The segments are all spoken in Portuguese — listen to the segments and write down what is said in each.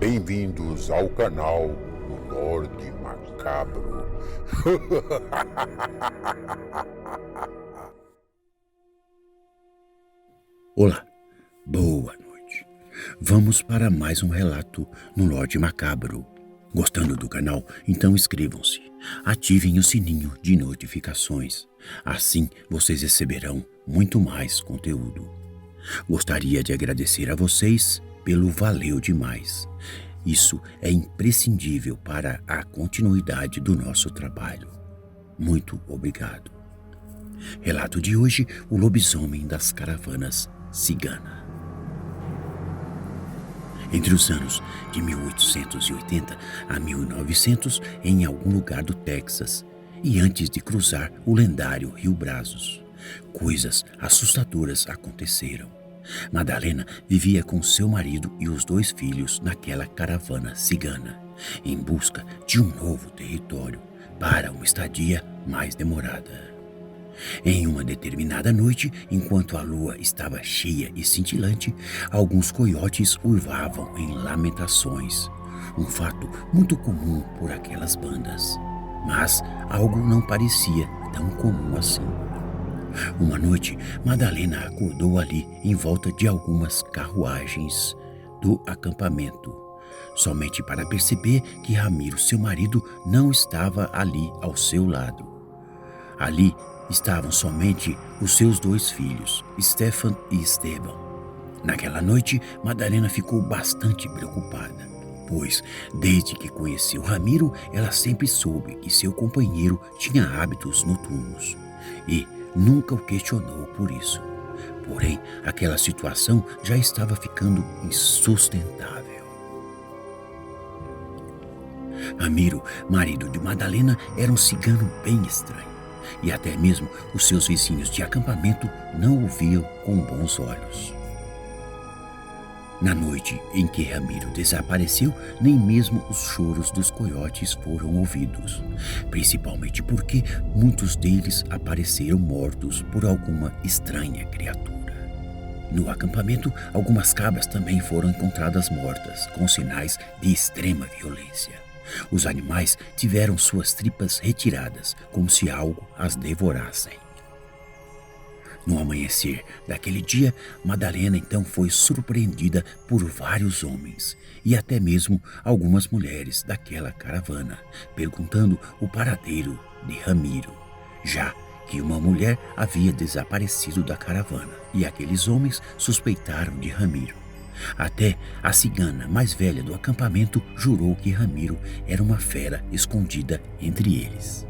Bem-vindos ao canal do Lorde Macabro. Olá, boa noite. Vamos para mais um relato no Lorde Macabro. Gostando do canal? Então inscrevam-se. Ativem o sininho de notificações. Assim vocês receberão muito mais conteúdo. Gostaria de agradecer a vocês pelo valeu demais. Isso é imprescindível para a continuidade do nosso trabalho. Muito obrigado. Relato de hoje: o lobisomem das caravanas cigana. Entre os anos de 1880 a 1900, em algum lugar do Texas, e antes de cruzar o lendário Rio Brazos, coisas assustadoras aconteceram. Madalena vivia com seu marido e os 2 filhos naquela caravana cigana, em busca de um novo território para uma estadia mais demorada. Em uma determinada noite, enquanto a lua estava cheia e cintilante, alguns coiotes uivavam em lamentações, um fato muito comum por aquelas bandas. Mas algo não parecia tão comum assim. Uma noite, Madalena acordou ali em volta de algumas carruagens do acampamento, somente para perceber que Ramiro, seu marido, não estava ali ao seu lado. Ali estavam somente os seus 2 filhos, Stefan e Esteban. Naquela noite, Madalena ficou bastante preocupada, pois, desde que conheceu Ramiro, ela sempre soube que seu companheiro tinha hábitos noturnos e nunca o questionou por isso. Porém, aquela situação já estava ficando insustentável. Ramiro, marido de Madalena, era um cigano bem estranho, e até mesmo os seus vizinhos de acampamento não o viam com bons olhos. Na noite em que Ramiro desapareceu, nem mesmo os choros dos coiotes foram ouvidos, principalmente porque muitos deles apareceram mortos por alguma estranha criatura. No acampamento, algumas cabras também foram encontradas mortas, com sinais de extrema violência. Os animais tiveram suas tripas retiradas, como se algo as devorassem. No amanhecer daquele dia, Madalena então foi surpreendida por vários homens e até mesmo algumas mulheres daquela caravana, perguntando o paradeiro de Ramiro, já que uma mulher havia desaparecido da caravana e aqueles homens suspeitaram de Ramiro. Até a cigana mais velha do acampamento jurou que Ramiro era uma fera escondida entre eles.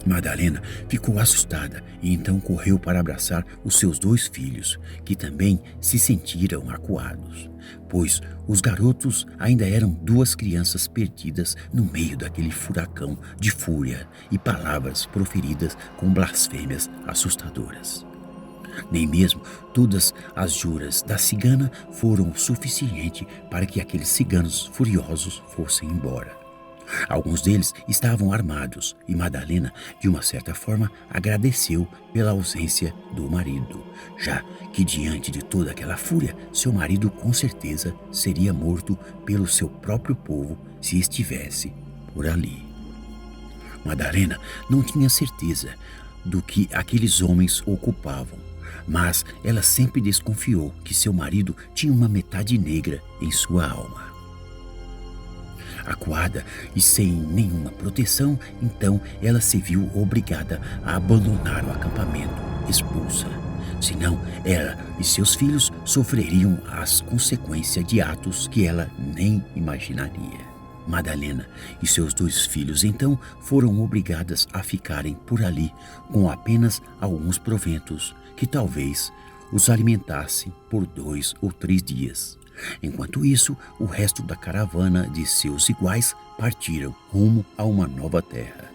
Madalena ficou assustada e então correu para abraçar os seus 2 filhos, que também se sentiram acuados, pois os garotos ainda eram 2 crianças perdidas no meio daquele furacão de fúria e palavras proferidas com blasfêmias assustadoras. Nem mesmo todas as juras da cigana foram o suficiente para que aqueles ciganos furiosos fossem embora. Alguns deles estavam armados e Madalena, de uma certa forma, agradeceu pela ausência do marido, já que diante de toda aquela fúria, seu marido com certeza seria morto pelo seu próprio povo se estivesse por ali. Madalena não tinha certeza do que aqueles homens ocupavam, mas ela sempre desconfiou que seu marido tinha uma metade negra em sua alma. Acuada e sem nenhuma proteção, então ela se viu obrigada a abandonar o acampamento, expulsa. Senão, ela e seus filhos sofreriam as consequências de atos que ela nem imaginaria. Madalena e seus 2 filhos então foram obrigadas a ficarem por ali com apenas alguns proventos que talvez os alimentassem por 2 ou 3 dias. Enquanto isso, o resto da caravana de seus iguais partiram rumo a uma nova terra.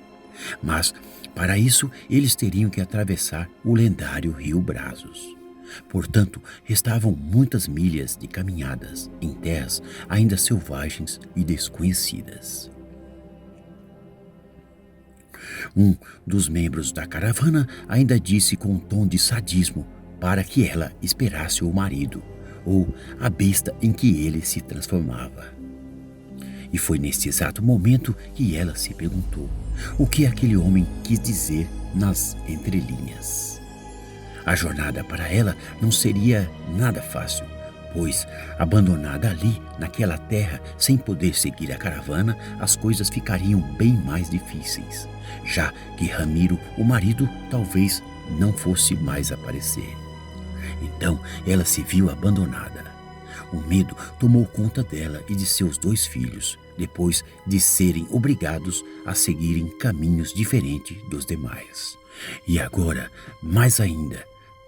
Mas, para isso, eles teriam que atravessar o lendário Rio Brazos. Portanto, restavam muitas milhas de caminhadas em terras ainda selvagens e desconhecidas. Um dos membros da caravana ainda disse com um tom de sadismo para que ela esperasse o marido, ou a besta em que ele se transformava. E foi neste exato momento que ela se perguntou o que aquele homem quis dizer nas entrelinhas. A jornada para ela não seria nada fácil, pois, abandonada ali, naquela terra, sem poder seguir a caravana, as coisas ficariam bem mais difíceis, já que Ramiro, o marido, talvez não fosse mais aparecer. Então, ela se viu abandonada. O medo tomou conta dela e de seus 2 filhos, depois de serem obrigados a seguirem caminhos diferentes dos demais. E agora, mais ainda,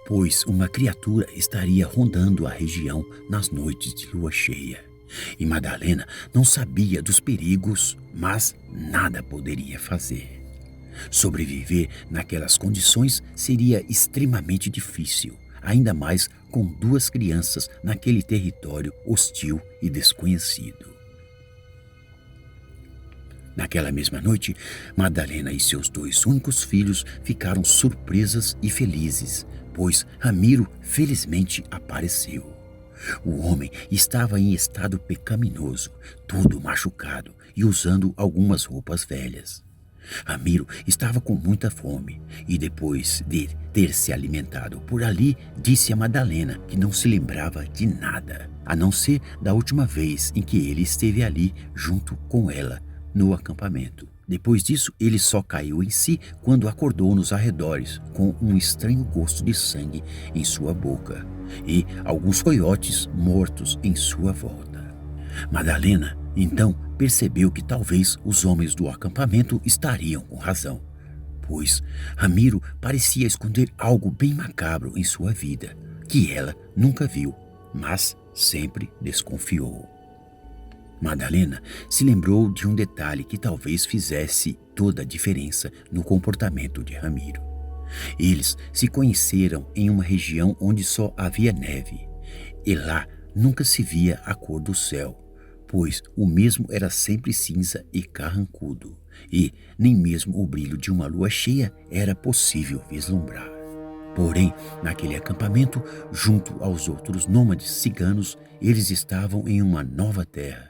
pois uma criatura estaria rondando a região nas noites de lua cheia. E Madalena não sabia dos perigos, mas nada poderia fazer. Sobreviver naquelas condições seria extremamente difícil, ainda mais com 2 crianças naquele território hostil e desconhecido. Naquela mesma noite, Madalena e seus 2 únicos filhos ficaram surpresas e felizes, pois Ramiro felizmente apareceu. O homem estava em estado pecaminoso, todo machucado e usando algumas roupas velhas. Ramiro estava com muita fome e, depois de ter se alimentado por ali, disse a Madalena que não se lembrava de nada, a não ser da última vez em que ele esteve ali junto com ela no acampamento. Depois disso, ele só caiu em si quando acordou nos arredores com um estranho gosto de sangue em sua boca e alguns coiotes mortos em sua volta. Madalena, então, percebeu que talvez os homens do acampamento estariam com razão, pois Ramiro parecia esconder algo bem macabro em sua vida, que ela nunca viu, mas sempre desconfiou. Madalena se lembrou de um detalhe que talvez fizesse toda a diferença no comportamento de Ramiro. Eles se conheceram em uma região onde só havia neve, e lá nunca se via a cor do céu, pois o mesmo era sempre cinza e carrancudo, e nem mesmo o brilho de uma lua cheia era possível vislumbrar. Porém, naquele acampamento, junto aos outros nômades ciganos, eles estavam em uma nova terra,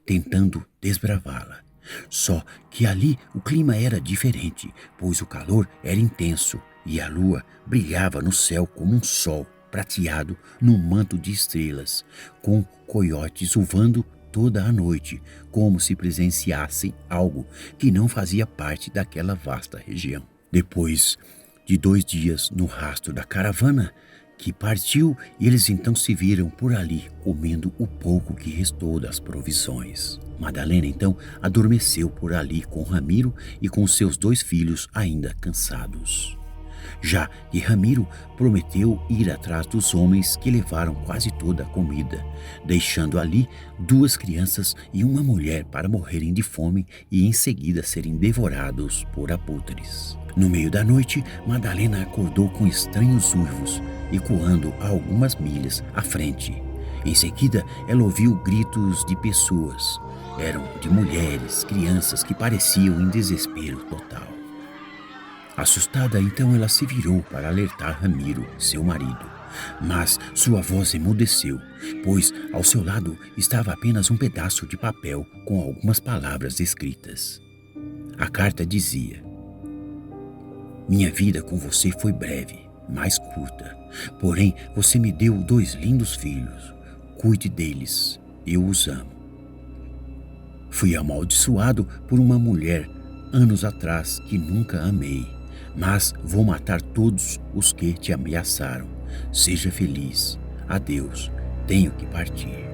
tentando desbravá-la. Só que ali o clima era diferente, pois o calor era intenso e a lua brilhava no céu como um sol prateado num manto de estrelas, com coiotes uivando toda a noite, como se presenciassem algo que não fazia parte daquela vasta região. Depois de 2 dias no rastro da caravana que partiu, eles então se viram por ali, comendo o pouco que restou das provisões. Madalena então adormeceu por ali com Ramiro e com seus 2 filhos ainda cansados. Já que Ramiro prometeu ir atrás dos homens que levaram quase toda a comida, deixando ali 2 crianças e uma mulher para morrerem de fome e em seguida serem devorados por abutres. No meio da noite, Madalena acordou com estranhos uivos, ecoando a algumas milhas à frente. Em seguida, ela ouviu gritos de pessoas. Eram de mulheres, crianças que pareciam em desespero total. Assustada, então ela se virou para alertar Ramiro, seu marido. Mas sua voz emudeceu, pois ao seu lado estava apenas um pedaço de papel com algumas palavras escritas. A carta dizia: "Minha vida com você foi breve, mais curta. Porém, você me deu 2 lindos filhos. Cuide deles, eu os amo. Fui amaldiçoado por uma mulher anos atrás que nunca amei. Mas vou matar todos os que te ameaçaram. Seja feliz. Adeus. Tenho que partir."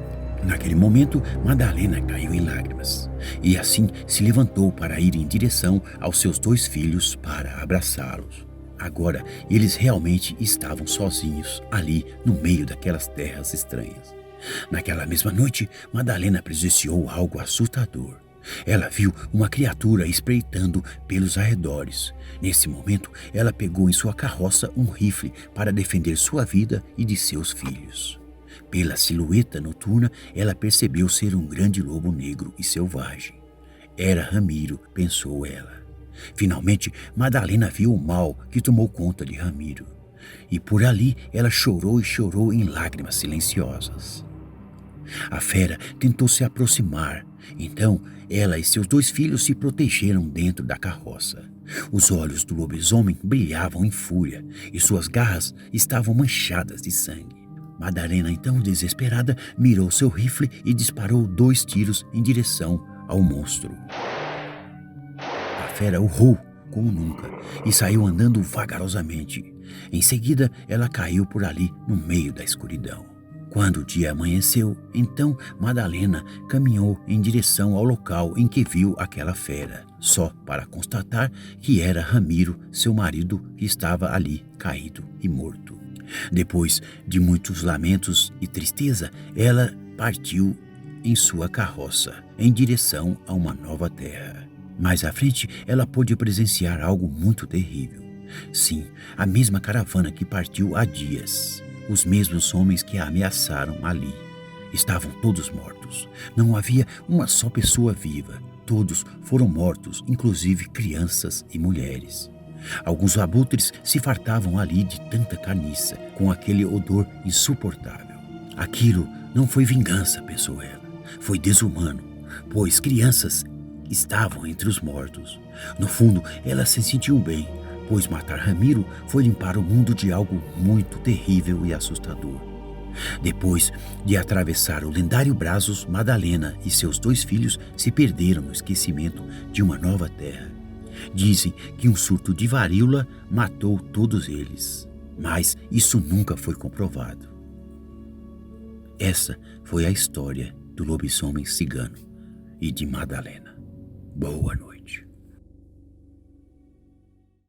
Naquele momento, Madalena caiu em lágrimas. E assim se levantou para ir em direção aos seus 2 filhos para abraçá-los. Agora, eles realmente estavam sozinhos ali no meio daquelas terras estranhas. Naquela mesma noite, Madalena presenciou algo assustador. Ela viu uma criatura espreitando pelos arredores. Nesse momento, ela pegou em sua carroça um rifle para defender sua vida e de seus filhos. Pela silhueta noturna, ela percebeu ser um grande lobo negro e selvagem. Era Ramiro, pensou ela. Finalmente, Madalena viu o mal que tomou conta de Ramiro. E por ali ela chorou e chorou em lágrimas silenciosas. A fera tentou se aproximar, então ela e seus 2 filhos se protegeram dentro da carroça. Os olhos do lobisomem brilhavam em fúria e suas garras estavam manchadas de sangue. Madalena, então desesperada, mirou seu rifle e disparou 2 tiros em direção ao monstro. A fera urrou como nunca e saiu andando vagarosamente. Em seguida, ela caiu por ali no meio da escuridão. Quando o dia amanheceu, então Madalena caminhou em direção ao local em que viu aquela fera, só para constatar que era Ramiro, seu marido, que estava ali caído e morto. Depois de muitos lamentos e tristeza, ela partiu em sua carroça em direção a uma nova terra. Mais à frente, ela pôde presenciar algo muito terrível. Sim, a mesma caravana que partiu há dias. Os mesmos homens que a ameaçaram ali. Estavam todos mortos. Não havia uma só pessoa viva. Todos foram mortos, inclusive crianças e mulheres. Alguns abutres se fartavam ali de tanta carniça, com aquele odor insuportável. Aquilo não foi vingança, pensou ela. Foi desumano, pois crianças estavam entre os mortos. No fundo, ela se sentiu bem, pois matar Ramiro foi limpar o mundo de algo muito terrível e assustador. Depois de atravessar o lendário Brazos, Madalena e seus 2 filhos se perderam no esquecimento de uma nova terra. Dizem que um surto de varíola matou todos eles, mas isso nunca foi comprovado. Essa foi a história do lobisomem cigano e de Madalena. Boa noite.